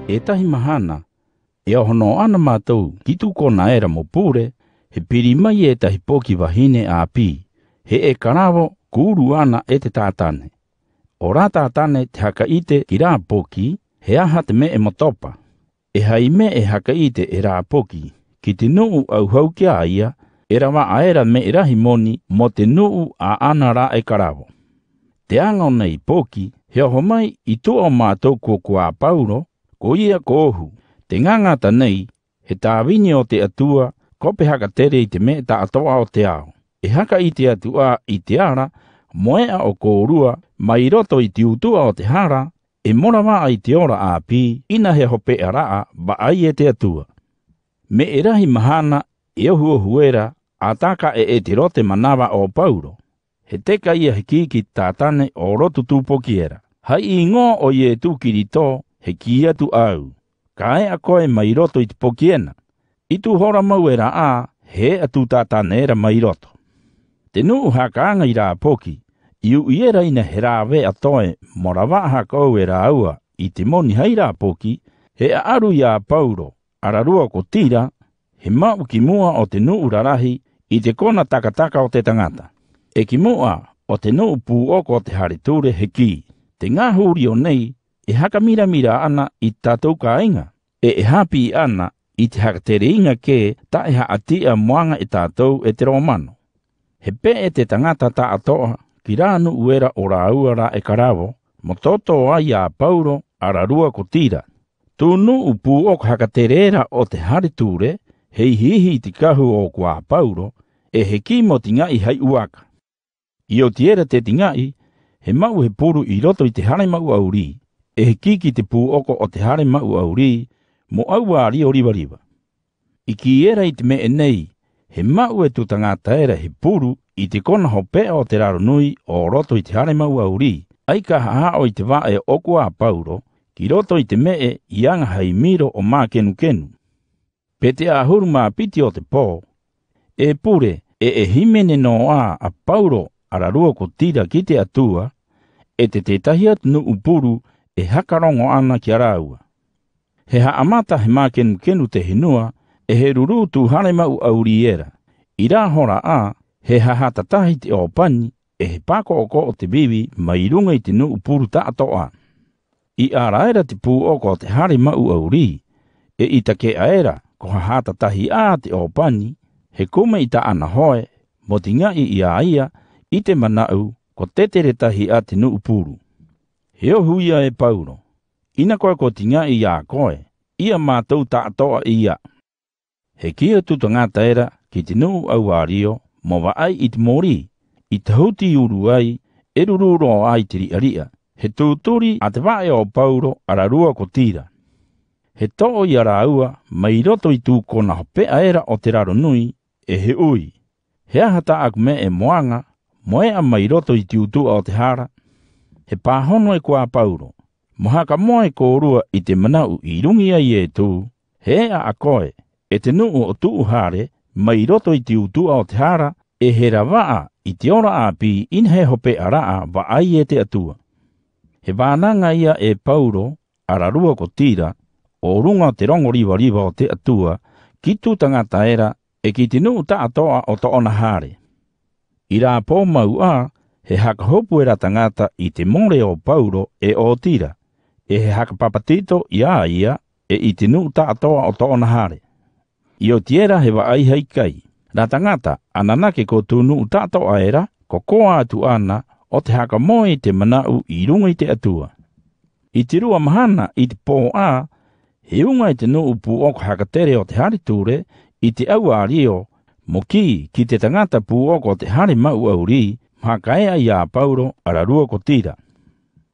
e tahi mahana, e ahono ana mātou ki tuko na era mo pure, he piri mai e tahi poki wahine a pi, he e karawo kuru ana e te tātane. O rā tātane te haka ite ki rā poki, he aha te me e motopa. E hai me e haka ite e rā poki, ki te nuu au hau kia aia, e rawa aera me e rahi moni mo te nuu a ana rā e karawo. Te angau nei poki, he oho mai i tua o mātou kua Paulo, ko ia ko ohu. Te ngangata nei, he tāwini o te atua, kope haka tere i te me ta atoa o te ao. E haka i te atua i te ara, moea o kōrua, mai roto i te utua o te hara, e morawa ai te ora a pi, ina he hope araa, ba ai e te atua. Me e rahi mahana, e ohu era, a taka e te rote manawa o Paulo. He teka ia he ki tātane o rotu tūpoki era. Hai i ngō o ie tūkiri tō, he ki atu au. Ka e a koe mai roto i te pokiena. I tu hora mau era a, he atu tātane era mai roto. Te nuu hakaanga i rā poki, iu i era ina he rāwe a toe morawa haka au e rā aua i te moni hei rā poki, he a aru i a Paulo, ararua ko tira, he mau ki mua o te nuu rarahi i te kona takataka o te tangata. E ki mua o te nuu pūoko o te hareture he ki. Te ngā huri o nei e haka mira ana i tātou ka inga. E hapi ana i te haka tere inga ke ta e haatia moanga e tātou e te romano. He pe e te tangata ta atoa ki rānu uera o rāua rā e karawo, mo toto ai a Paulo ararua ko tira. Tūnu pūoko haka terera o te hareture hei hihi te kahu o kua Paulo e he ki mo tingai hai uaka. I o tiera te tingai, he mau he puru i roto i te hare mau auri, e he kiki te pūoko o te hare mau auri, mo au a rio riva. I ki era i te me nei, he mau e tu tangata era he puru i te kona hopea o te raronui o roto i te hare mau auri, ai ka hao i te vae o kua Paulo, ki roto i te me i anga hai miro o mā kenu. Pe te ahuru mā piti o te pō, e pure e himene no a Paulo ararua ko tira ki te atua, e te tetahi atu upuru e hakarongo ana ki araua. He haamata he mā kenu te hinua, e he ruru tu hare mau auri era. I rā hora a, he hahatatahi te opani, e he pako oko o te bibi mai runga i te upuru ta atoa. I araera te pūoko o te hare mau auri, e i take aera ko hahatatahi a te opani, he kume i ta ana hoe, mo tingai i aia, i te manau, ko teteretahi a te upuru. He ohu ia e Paulo, ina koe ko tingai i a koe, ia mātou ta atoa ia. He kia tutangata era ki te nuu au ario, mo wa ai i te mori, i te hauti uru ai, e rururo ai te ria. He tūturi a te wae o Paulo ararua ko tira. He to'o i araua, mai roto i tū kona hopea era o te raro nui, e he ui. He ahata aku me e moanga, moe a mai roto i tiutua o te hara. He pāhono e kua Paulo, mohaka moe kōrua i te manau i rungi ai e tū, he a koe, e te nuu o tuu hare, mai roto i tiutua o te hara, e he rawaa i te ora api in he hope araa wa ai e te atua. He wānanga ia e Paulo, ararua ko tira, o runga te rongo riva o te atua, ki tū tangata era, e ki te nuu ta atoa o to ona hare. I rā pō mau a, he haka hopu era tangata i te more o Paulo e o tira, e he haka papatito i a ia, e i te nuu ta atoa o to ona hare. I o tiera he wa ai hei kai, rā tangata ananake ko tū nuu ta atoa era, ko koa atu ana, o te haka moe i te manau i runga i te atua. I te rua mahana i te pō a, he unga i te nuu pūoko haka tere o te hariture, i te au a rio, mo ki te tangata pūoko o te hare mau auri, haka ea i a Paulo ararua ko tira.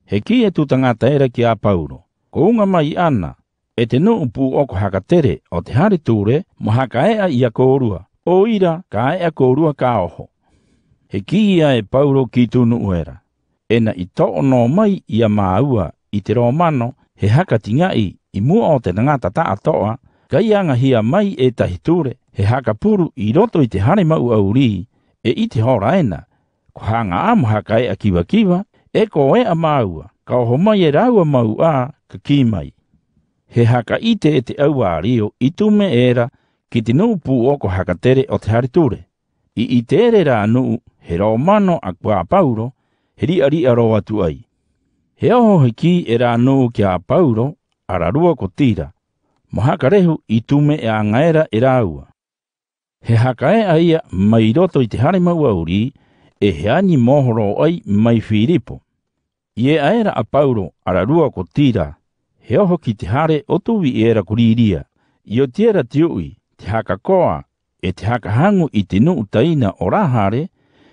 He ki e tu tangata era ki a Paulo, ko unga mai ana, e te nuu pūoko haka tere o te hariture, mo haka ea i a kōrua, o ira ka ea kōrua ka oho. He ki ia e Paulo ki tūnu uera, ena i to'o no mai i a māua i te romano, he haka tingai i mua o te tangata ta atoa, kai anga hia mai e tahiture, he haka puru i roto i te hare mau auri, e i te hora ena, ko hanga amu haka e a kiwa, e ko e a maua, ka oho mai e raua mau a, ka ki mai. He haka ite e te aua rio I tume era ki te nuu pu oko hakatere o te hariture. I te ere rā nuu he rao mano a kua Paulo, he ria ro atu ai. He oho hiki e rā nuu ki a Paulo, ararua ko tira. Mo haka rehu I tume e a ngaera e rāua. He haka e aia mai roto I te hare maua uri, e he ani mohoro ai mai Filipo. Ie aera a Paulo ararua ko tira, he oho ki te hare o tuwi e era kuriria. I o tiera tiui, te haka koa, e te haka hangu I te nuu taina o rahare,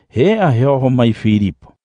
he a he oho mai Filipo.